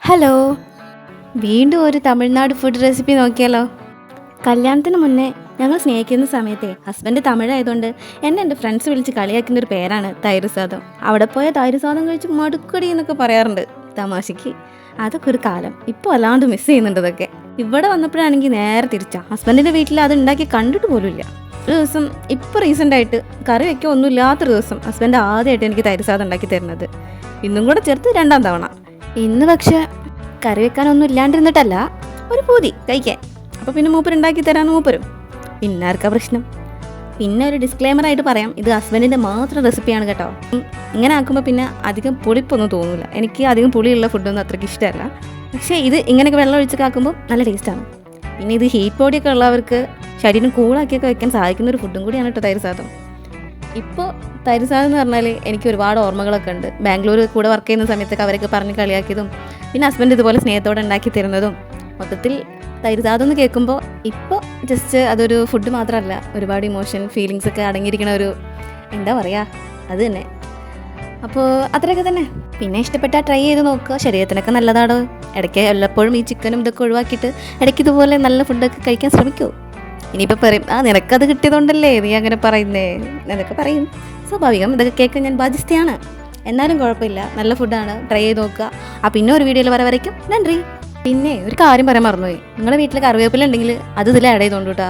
Hello, വീണ്ടും ഒരു Tamil Nadu food recipe നോക്കിയാലോ. കല്യാണത്തിന് മുന്നേ ഞങ്ങൾ സ്നേഹിക്കുന്ന സമയത്തെ ഹസ്ബൻഡ് തമിഴായതുകൊണ്ട് എന്നെ എൻ്റെ ഫ്രണ്ട്സ് വിളിച്ച് കളിയാക്കുന്ന ഒരു പേരാണ് തൈര് സാദം. അവിടെ പോയ തൈര് സാദം കഴിച്ച് മടുക്കടി എന്നൊക്കെ പറയാറുണ്ട് തമാശയ്ക്ക്. അതൊക്കെ ഒരു കാലം. ഇപ്പോൾ അല്ലാണ്ട് മിസ് ചെയ്യുന്നുണ്ട് ഇതൊക്കെ. ഇവിടെ വന്നപ്പോഴാണെങ്കിൽ നേരെ തിരിച്ചാ. ഹസ്ബൻഡിൻ്റെ വീട്ടിൽ അത് ഉണ്ടാക്കി കണ്ടിട്ട് പോലുമില്ല. ഒരു ദിവസം ഇപ്പോൾ റീസെൻ്റായിട്ട് കറി വയ്ക്കാൻ ഒന്നുമില്ലാത്തൊരു ദിവസം ഹസ്ബൻഡ് ആദ്യമായിട്ട് എനിക്ക് തൈര് സാദം ഉണ്ടാക്കി തരുന്നത്. ഇന്നും കൂടെ ചേർത്ത് 2ാം തവണ. ഇന്ന് പക്ഷെ കറി വെക്കാനൊന്നും ഇല്ലാണ്ടിരുന്നിട്ടല്ല, ഒരു പൂതി കഴിക്കാൻ. അപ്പോൾ പിന്നെ മൂപ്പരുണ്ടാക്കി തരാമെന്ന് മൂപ്പരും. പിന്നെ ആർക്കാ പ്രശ്നം. പിന്നെ ഒരു ഡിസ്ക്ലെയിമറായിട്ട് പറയാം, ഇത് ഹസ്ബൻഡിൻ്റെ മാത്രം റെസിപ്പിയാണ് കേട്ടോ. ഇങ്ങനെ ആക്കുമ്പോൾ പിന്നെ അധികം പുളിപ്പൊന്നും തോന്നില്ല. എനിക്ക് അധികം പുളിയുള്ള ഫുഡൊന്നും അത്രയ്ക്ക് ഇഷ്ടമല്ല. പക്ഷേ ഇത് ഇങ്ങനെയൊക്കെ വെള്ളം ഒഴിച്ചൊക്കെ ആക്കുമ്പോൾ നല്ല ടേസ്റ്റാണ്. പിന്നെ ഇത് ഹീറ്റ് ബോഡിയൊക്കെ ഉള്ളവർക്ക് ശരീരം കൂളാക്കിയൊക്കെ വെക്കാൻ സാധിക്കുന്ന ഒരു ഫുഡും കൂടിയാണ് കേട്ടോ തൈര് സാദം. ഇപ്പോൾ തൈര് സാദം എന്ന് പറഞ്ഞാൽ എനിക്ക് ഒരുപാട് ഓർമ്മകളൊക്കെ ഉണ്ട്. ബാംഗ്ലൂർ കൂടെ വർക്ക് ചെയ്യുന്ന സമയത്തൊക്കെ അവരൊക്കെ പറഞ്ഞ് കളിയാക്കിയതും പിന്നെ ഹസ്ബൻഡ് ഇതുപോലെ സ്നേഹത്തോടെ ഉണ്ടാക്കി തരുന്നതും. മൊത്തത്തിൽ തൈര് സാദം എന്ന് കേൾക്കുമ്പോൾ ഇപ്പോൾ ജസ്റ്റ് അതൊരു ഫുഡ് മാത്രമല്ല, ഒരുപാട് ഇമോഷൻ ഫീലിങ്സ് ഒക്കെ അടങ്ങിയിരിക്കുന്ന ഒരു എന്താ പറയുക, അത് തന്നെ. അപ്പോൾ അത്രയൊക്കെ തന്നെ. പിന്നെ ഇഷ്ടപ്പെട്ടാൽ ട്രൈ ചെയ്ത് നോക്കുക. ശരീരത്തിനൊക്കെ നല്ലതാണോ. ഇടയ്ക്ക് എല്ലപ്പോഴും ഈ ചിക്കനും ഇതൊക്കെ ഒഴിവാക്കിയിട്ട് ഇടയ്ക്ക് ഇതുപോലെ നല്ല ഫുഡൊക്കെ കഴിക്കാൻ ശ്രമിക്കൂ. ഇനിയിപ്പോൾ പറയും, നിനക്കത് കിട്ടിയതുകൊണ്ടല്ലേ നീ അങ്ങനെ പറയുന്നേ എന്നൊക്കെ പറയും. സ്വാഭാവികം, ഇതൊക്കെ കേൾക്കാൻ ഞാൻ ബാധ്യസ്ഥയാണ്. എന്നാലും കുഴപ്പമില്ല, നല്ല ഫുഡാണ്, ട്രൈ ചെയ്ത് നോക്കുക. പിന്നെ ഒരു വീഡിയോയിൽ വരയ്ക്കും. നന്ദി. പിന്നെ ഒരു കാര്യം പറയാൻ മറന്നുപോയി, നിങ്ങളുടെ വീട്ടിൽ കറിവേപ്പില ഉണ്ടെങ്കിൽ അത് ഇതിൽ ആഡ് ചെയ്തോണ്ട് കേട്ടോ.